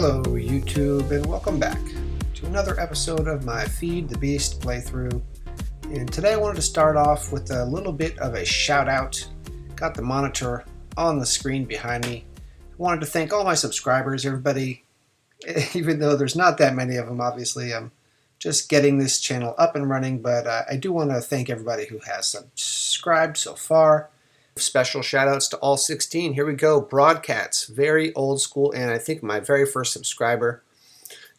Hello YouTube, and welcome back to another episode of my Feed the Beast playthrough. And today I wanted to start off with a little bit of a shout out. Got the monitor on the screen behind me. I wanted to thank all my subscribers, everybody, even though there's not that many of them, obviously. I'm just getting this channel up and running, but I do want to thank everybody who has subscribed so far. Special shout outs to all 16. Here we go. Broadcats, very old school, and I think my very first subscriber.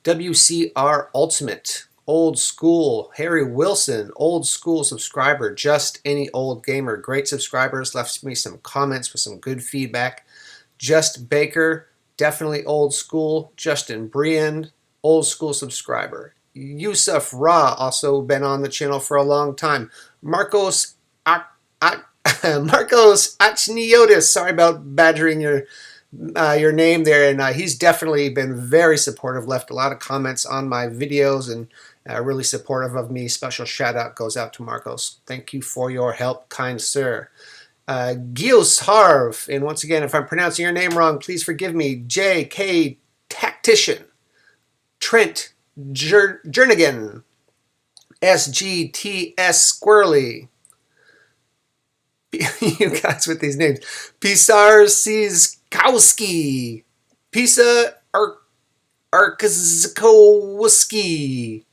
WCR Ultimate, old school. Harry Wilson, old school subscriber. Just Any Old Gamer, great subscribers. Left me some comments with some good feedback. Just Baker, definitely old school. Justin Briand, old school subscriber. Yusuf Ra, also been on the channel for a long time. Marcos Achniotis, sorry about badgering your name there, and he's definitely been very supportive, left a lot of comments on my videos, and really supportive of me. Special shout out goes out to Marcos. Thank you for your help, kind sir. Gios Harv, and once again, if I'm pronouncing your name wrong, please forgive me. J.K. Tactician, Trent Jernigan, SGTS Squirrely. You guys with these names. Pisar Sizkowski, Pisa Arkazkowski,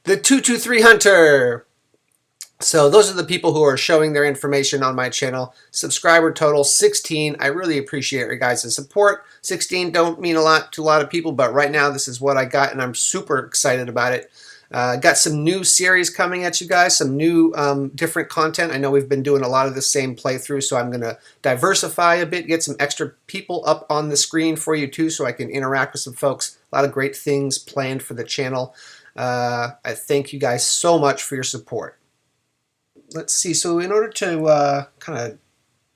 the 223 Hunter. So those are the people who are showing their information on my channel. Subscriber total 16. I really appreciate your guys' support. 16 don't mean a lot to a lot of people, but right now this is what I got, and I'm super excited about it. Got some new series coming at you guys, some new different content. I know we've been doing a lot of the same playthrough, so I'm going to diversify a bit, get some extra people up on the screen for you too, so I can interact with some folks. A lot of great things planned for the channel. I thank you guys so much for your support. Let's see, so in order to kind of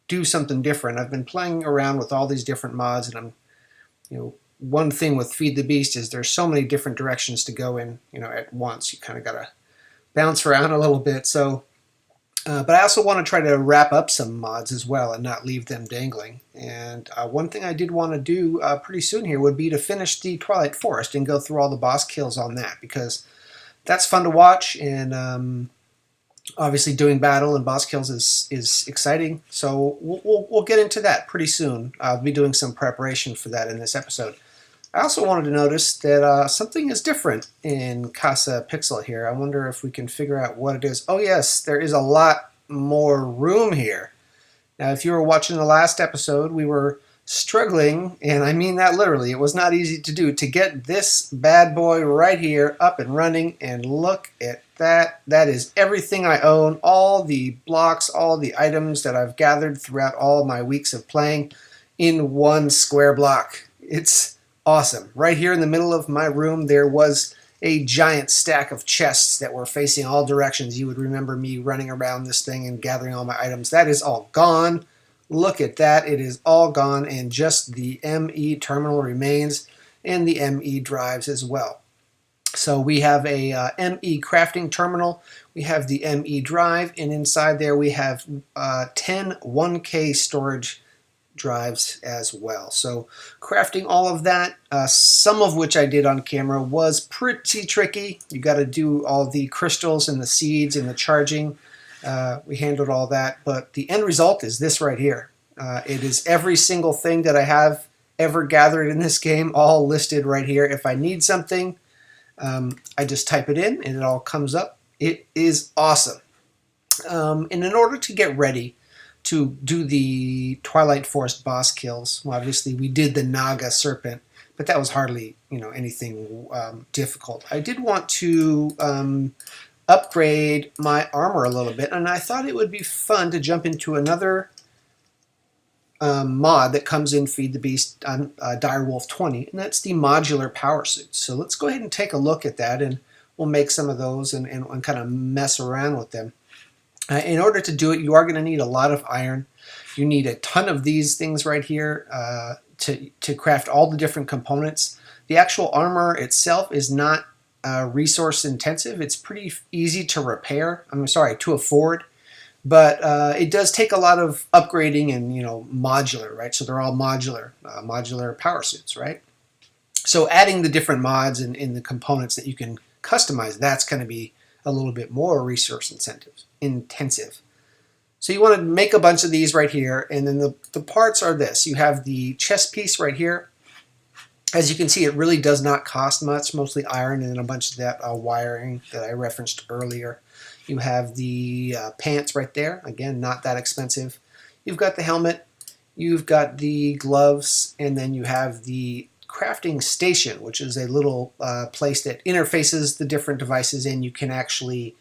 do something different, I've been playing around with all these different mods, and I'm, one thing with Feed the Beast is there's so many different directions to go in, at once. You kind of got to bounce around a little bit. So, but I also want to try to wrap up some mods as well and not leave them dangling. And one thing I did want to do pretty soon here would be to finish the Twilight Forest and go through all the boss kills on that, because that's fun to watch, and obviously doing battle and boss kills is exciting. So we'll get into that pretty soon. I'll be doing some preparation for that in this episode. I also wanted to notice that something is different in Casa Pixel here. I wonder if we can figure out what it is. Oh yes, there is a lot more room here. Now if you were watching the last episode, we were struggling, and I mean that literally, it was not easy to do, to get this bad boy right here up and running, and look at that. That is everything I own, all the blocks, all the items that I've gathered throughout all my weeks of playing in one square block. It's awesome. Right here in the middle of my room, there was a giant stack of chests that were facing all directions. You would remember me running around this thing and gathering all my items. That is all gone. Look at that. It is all gone, and just the ME terminal remains, and the ME drives as well. So we have a ME crafting terminal, we have the ME drive, and inside there we have 10 1K storage drives as well. So crafting all of that, some of which I did on camera, was pretty tricky. You got to do all the crystals and the seeds and the charging. We handled all that, but the end result is this right here. It is every single thing that I have ever gathered in this game, all listed right here. If I need something, I just type it in and it all comes up. It is awesome. And in order to get ready to do the Twilight Forest boss kills, well, obviously we did the Naga Serpent, but that was hardly anything difficult. I did want to upgrade my armor a little bit, and I thought it would be fun to jump into another mod that comes in Feed the Beast on Direwolf 20, and that's the Modular Powersuits. So let's go ahead and take a look at that, and we'll make some of those and kind of mess around with them. In order to do it, you are going to need a lot of iron. You need a ton of these things right here to craft all the different components. The actual armor itself is not resource intensive. It's pretty easy to repair. To afford. But it does take a lot of upgrading and, modular, right? So they're all modular power suits, right? So adding the different mods and in the components that you can customize, that's going to be a little bit more resource intensive. So you want to make a bunch of these right here, and then the parts are this. You have the chest piece right here. As you can see, it really does not cost much, mostly iron and then a bunch of that wiring that I referenced earlier. You have the pants right there. Again, not that expensive. You've got the helmet, you've got the gloves, and then you have the crafting station, which is a little place that interfaces the different devices, and you can actually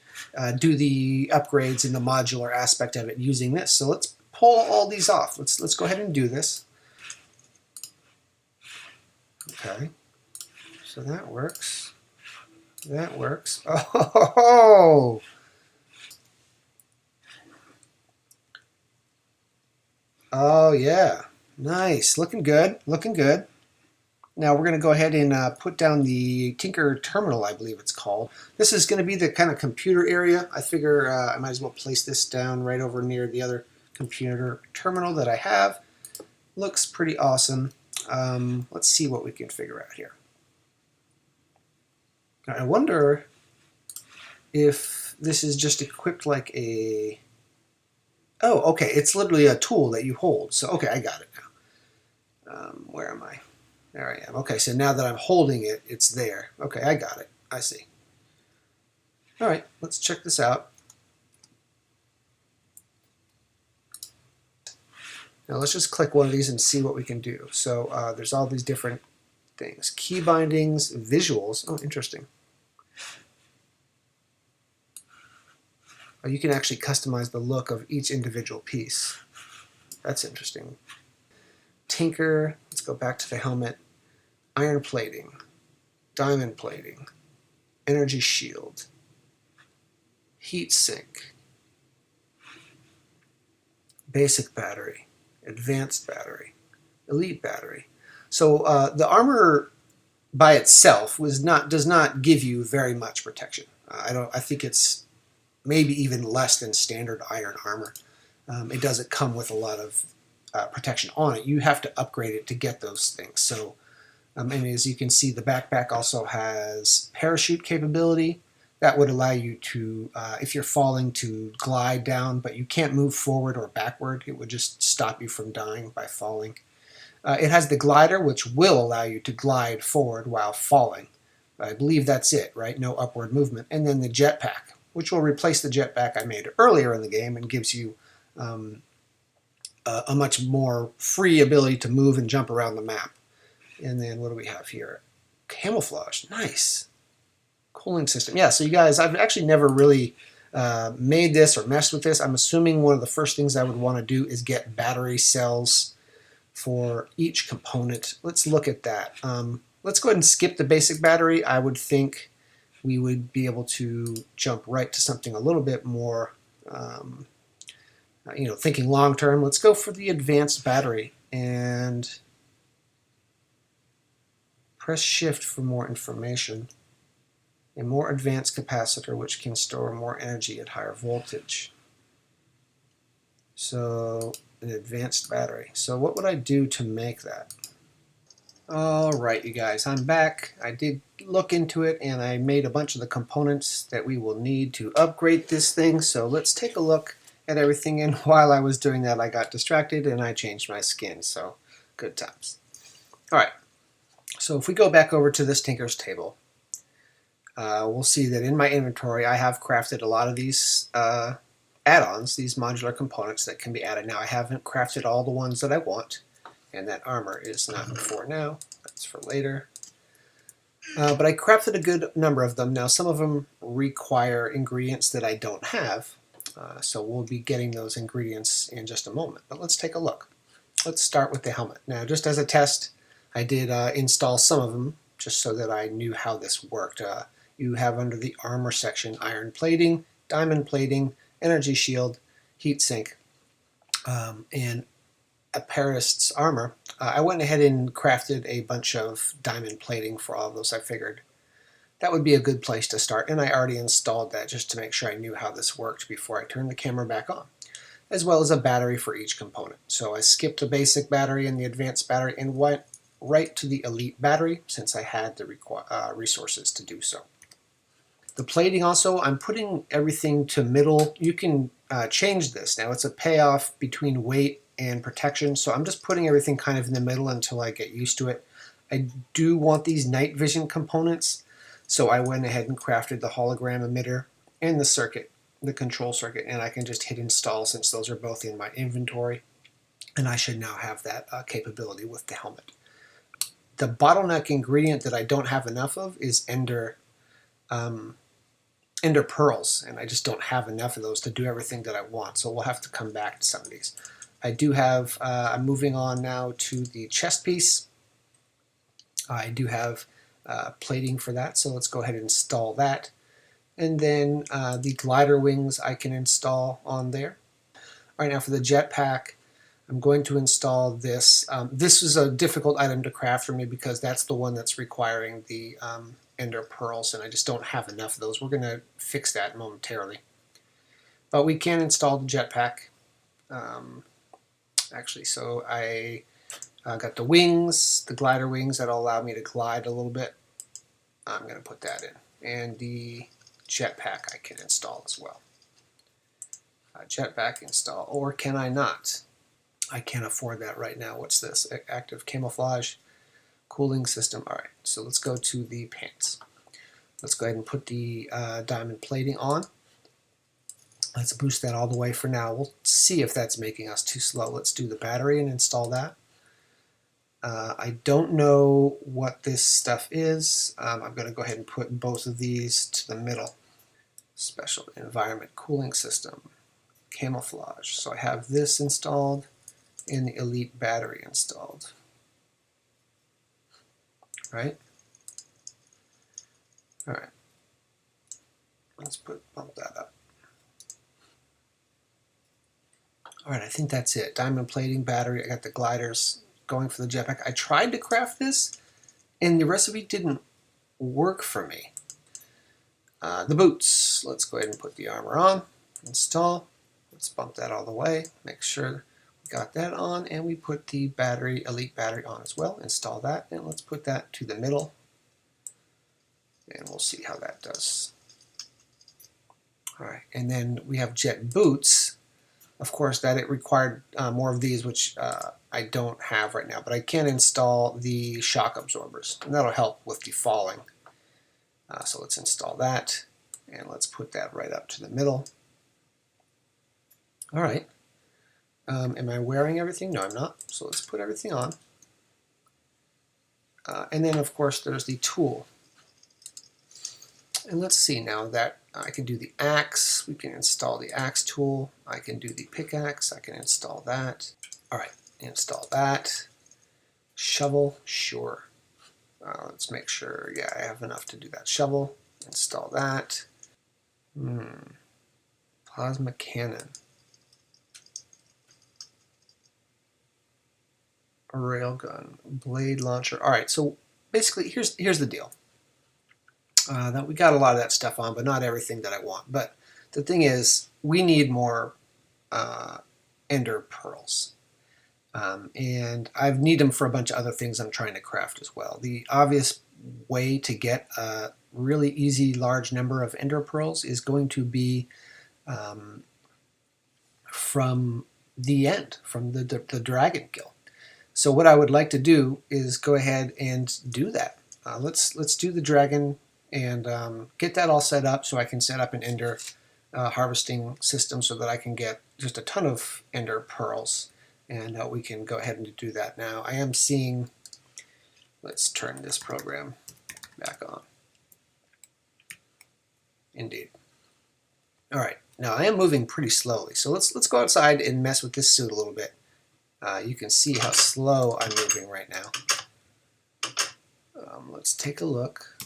do the upgrades in the modular aspect of it using this. So let's pull all these off. Let's go ahead and do this. Okay, so that works. That works. Oh! Oh yeah, nice. Looking good. Looking good. Now we're going to go ahead and put down the Tinker Terminal, I believe it's called. This is going to be the kind of computer area. I figure I might as well place this down right over near the other computer terminal that I have. Looks pretty awesome. Let's see what we can figure out here. I wonder if this is just equipped like a... Oh, okay, it's literally a tool that you hold. So, okay, I got it now. Where am I? There I am. Okay, so now that I'm holding it, it's there. Okay, I got it. I see. All right, let's check this out. Now let's just click one of these and see what we can do. So there's all these different things. Key bindings, visuals. Oh, interesting. Oh, you can actually customize the look of each individual piece. That's interesting. Tinker. Let's go back to the helmet. Iron plating. Diamond plating. Energy shield. Heat sink. Basic battery. Advanced battery, elite battery. So the armor by itself does not give you very much protection. I think it's maybe even less than standard iron armor. It doesn't come with a lot of protection on it. You have to upgrade it to get those things. So, and as you can see, the backpack also has parachute capability. That would allow you to, if you're falling, to glide down, but you can't move forward or backward. It would just stop you from dying by falling. It has the glider, which will allow you to glide forward while falling. I believe that's it, right? No upward movement. And then the jetpack, which will replace the jetpack I made earlier in the game and gives you a much more free ability to move and jump around the map. And then what do we have here? Camouflage. Nice. Cooling system. Yeah, so you guys, I've actually never really made this or messed with this. I'm assuming one of the first things I would want to do is get battery cells for each component. Let's look at that. Let's go ahead and skip the basic battery. I would think we would be able to jump right to something a little bit more, thinking long term. Let's go for the advanced battery and press shift for more information. A more advanced capacitor which can store more energy at higher voltage. So an advanced battery. So what would I do to make that? Alright, you guys, I'm back. I did look into it and I made a bunch of the components that we will need to upgrade this thing. So let's take a look at everything, and while I was doing that I got distracted and I changed my skin, so good times. Alright, so if we go back over to this Tinker's table, we'll see that in my inventory I have crafted a lot of these add-ons, these modular components that can be added. Now I haven't crafted all the ones that I want, and that armor is not for now, that's for later. But I crafted a good number of them. Now some of them require ingredients that I don't have, so we'll be getting those ingredients in just a moment. But let's take a look. Let's start with the helmet. Now just as a test, I did install some of them just so that I knew how this worked. You have under the armor section iron plating, diamond plating, energy shield, heat sink, and Apparist's armor. I went ahead and crafted a bunch of diamond plating for all of those. I figured that would be a good place to start, and I already installed that just to make sure I knew how this worked before I turned the camera back on, as well as a battery for each component. So I skipped the basic battery and the advanced battery and went right to the elite battery since I had the resources to do so. The plating also, I'm putting everything to middle. You can change this. Now it's a payoff between weight and protection, so I'm just putting everything kind of in the middle until I get used to it. I do want these night vision components, so I went ahead and crafted the hologram emitter and the circuit, the control circuit, and I can just hit install since those are both in my inventory, and I should now have that capability with the helmet. The bottleneck ingredient that I don't have enough of is ender pearls, and I just don't have enough of those to do everything that I want, so we'll have to come back to some of these. I do have, I'm moving on now to the chest piece. I do have plating for that, so let's go ahead and install that. And then the glider wings I can install on there. All right, now for the jetpack, I'm going to install this. This is a difficult item to craft for me because that's the one that's requiring the ender pearls, and I just don't have enough of those. We're going to fix that momentarily. But we can install the jetpack. Actually, so I got the wings, the glider wings that'll allow me to glide a little bit. I'm going to put that in. And the jetpack I can install as well. Jetpack install, or can I not? I can't afford that right now. What's this? Active camouflage, cooling system. All right, so let's go to the pants. Let's go ahead and put the diamond plating on. Let's boost that all the way for now. We'll see if that's making us too slow. Let's do the battery and install that. I don't know what this stuff is. I'm going to go ahead and put both of these to the middle. Special environment cooling system, camouflage. So I have this installed and the elite battery installed. Right? All right. Let's bump that up. All right, I think that's it. Diamond plating, battery. I got the gliders going for the jetpack. I tried to craft this, and the recipe didn't work for me. The boots. Let's go ahead and put the armor on. Install. Let's bump that all the way. Make sure we got that on, and we put the battery, elite battery on as well. Install that, and let's put that to the middle, and we'll see how that does. All right, and then we have jet boots. Of course, that it required more of these, which I don't have right now, but I can install the shock absorbers, and that'll help with the falling. So let's install that, and let's put that right up to the middle. All right. Am I wearing everything? No, I'm not. So let's put everything on. And then, of course, there's the tool. And let's see now that I can do the axe. We can install the axe tool. I can do the pickaxe. I can install that. All right, install that. Shovel, sure. Let's make sure, yeah, I have enough to do that. Shovel, install that. Plasma cannon. A railgun, blade launcher. All right, so basically, here's the deal. That we got a lot of that stuff on, but not everything that I want. But the thing is, we need more ender pearls. And I need them for a bunch of other things I'm trying to craft as well. The obvious way to get a really easy large number of ender pearls is going to be from the end, from the dragon kill. So what I would like to do is go ahead and do that. Let's do the dragon and get that all set up so I can set up an ender harvesting system so that I can get just a ton of ender pearls, and we can go ahead and do that now. I am seeing, let's turn this program back on. Indeed. All right, now I am moving pretty slowly, so let's go outside and mess with this suit a little bit. You can see how slow I'm moving right now. Let's take a look.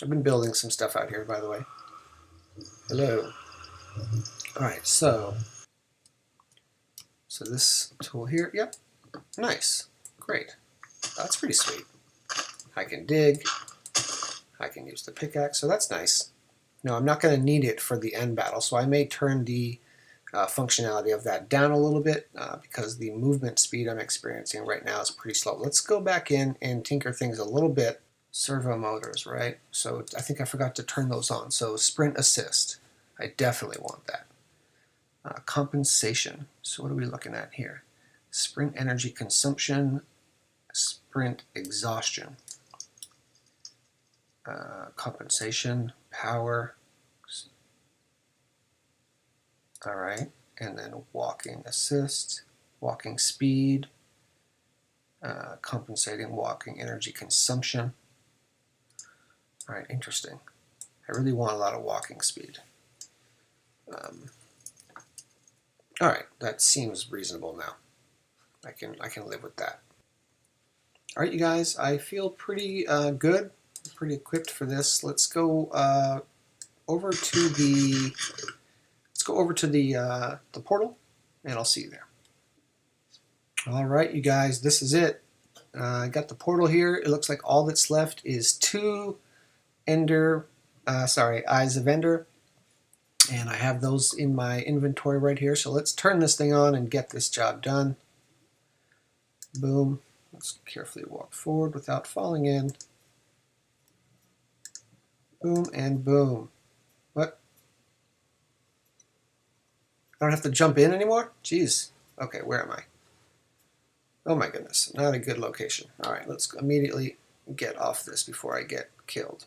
I've been building some stuff out here, by the way. Hello. All right, so this tool here, yep, nice, great. That's pretty sweet. I can dig. I can use the pickaxe, so that's nice. No, I'm not going to need it for the end battle, so I may turn the functionality of that down a little bit because the movement speed I'm experiencing right now is pretty slow. Let's go back in and tinker things a little bit. Servo motors, right? So I think I forgot to turn those on. So sprint assist, I definitely want that. Compensation, so what are we looking at here? Sprint energy consumption, sprint exhaustion. Compensation, power, all right, and then walking assist, walking speed, compensating walking energy consumption. All right, interesting. I really want a lot of walking speed. All right, that seems reasonable now. I can live with that. All right, you guys, I feel pretty good, pretty equipped for this. Let's go over to the the portal, and I'll see you there. All right, you guys, this is it. I got the portal here. It looks like all that's left is 2 Eyes of Ender, and I have those in my inventory right here. So let's turn this thing on and get this job done. Boom. Let's carefully walk forward without falling in. Boom and boom. What? I don't have to jump in anymore? Jeez. Okay, where am I? Oh my goodness, not a good location. All right, let's immediately get off this before I get killed.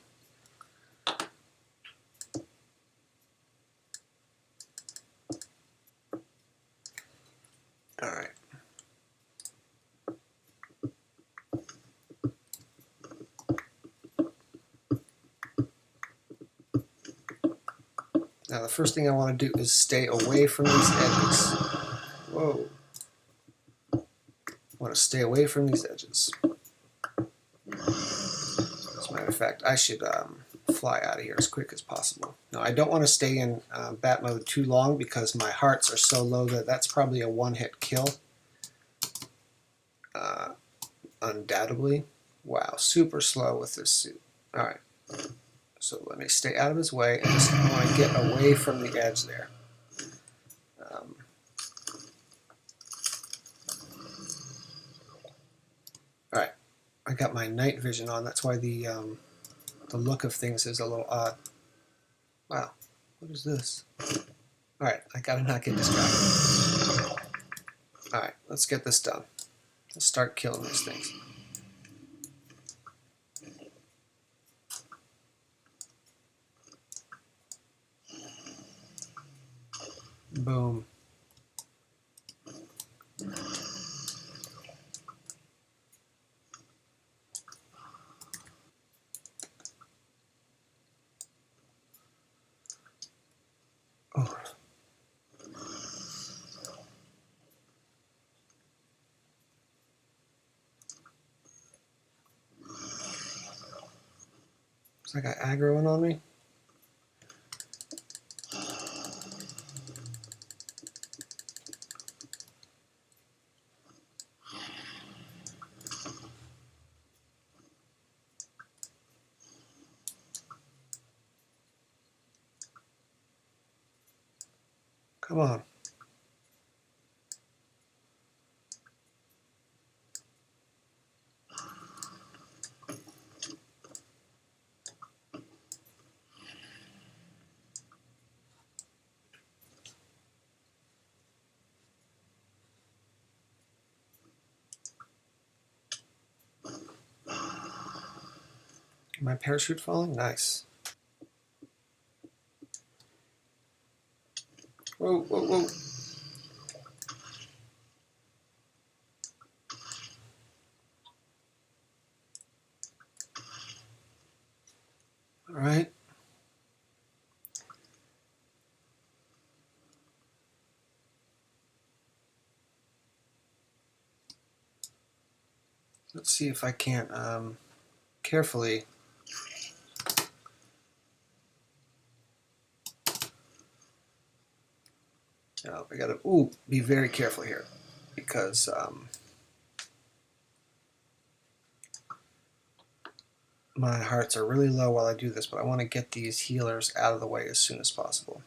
All right. Now the first thing I want to do is stay away from these edges. Whoa. I want to stay away from these edges. As a matter of fact, I should fly out of here as quick as possible. Now I don't want to stay in bat mode too long because my hearts are so low that that's probably a one-hit kill. Undoubtedly. Wow, super slow with this suit. Alright. So let me stay out of his way and just want to get away from the edge there. Alright, I got my night vision on. That's why the look of things is a little odd. Wow, what is this? Alright, I gotta not get distracted. Alright, let's get this done. Let's start killing these things. Boom. Oh. Is that guy aggroing on me? Come on. My parachute falling? Nice. Whoa, whoa, whoa. All right. Let's see if I can't carefully I gotta be very careful here because my hearts are really low while I do this, but I want to get these healers out of the way as soon as possible.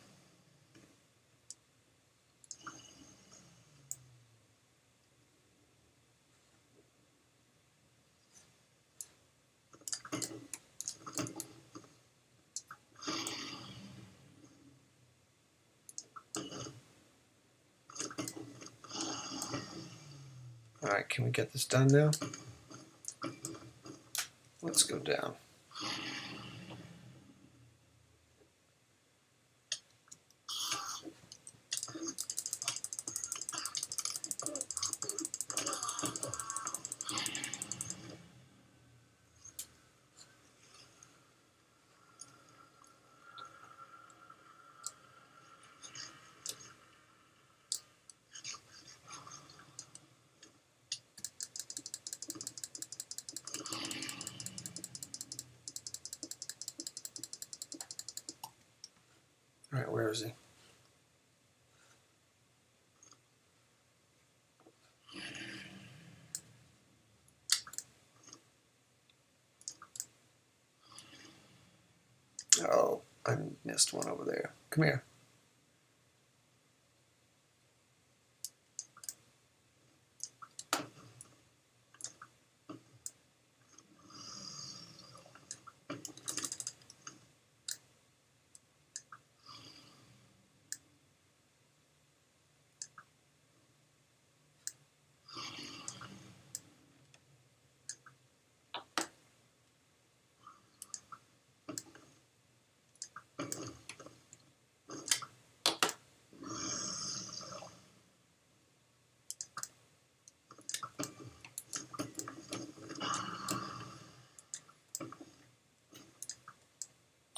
All right, can we get this done now? Let's go down. All right, where is he? Oh, I missed one over there. Come here.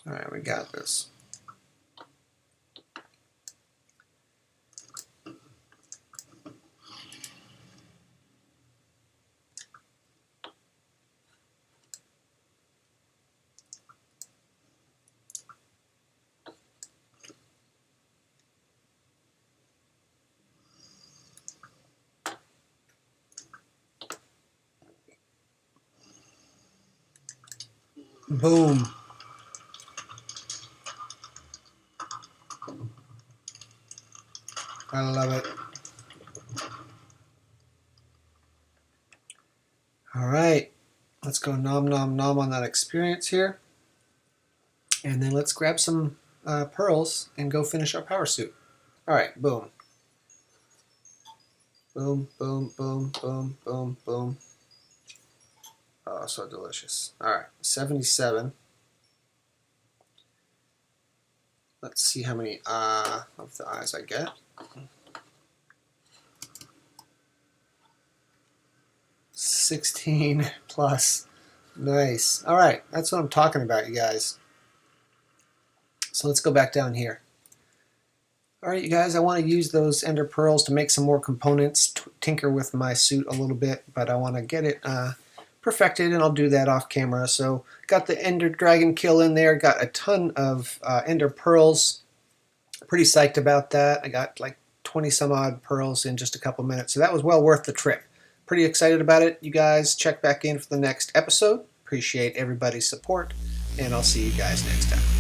All right, we got this. Boom. I love it. All right, let's go nom nom nom on that experience here. And then let's grab some pearls and go finish our power suit. All right, boom. Boom, boom, boom, boom, boom, boom. Oh, so delicious. All right, 77. Let's see how many of the eyes I get. $16 plus. Nice. All right, that's what I'm talking about, you guys. So let's go back down here. All right, you guys, I want to use those ender pearls to make some more components, tinker with my suit a little bit, but I want to get it perfected, and I'll do that off camera. So got the ender dragon kill in there, got a ton of ender pearls. Pretty psyched about that. I got like 20 some odd pearls in just a couple minutes, so that was well worth the trip. Pretty excited about it. You guys check back in for the next episode. Appreciate everybody's support, and I'll see you guys next time.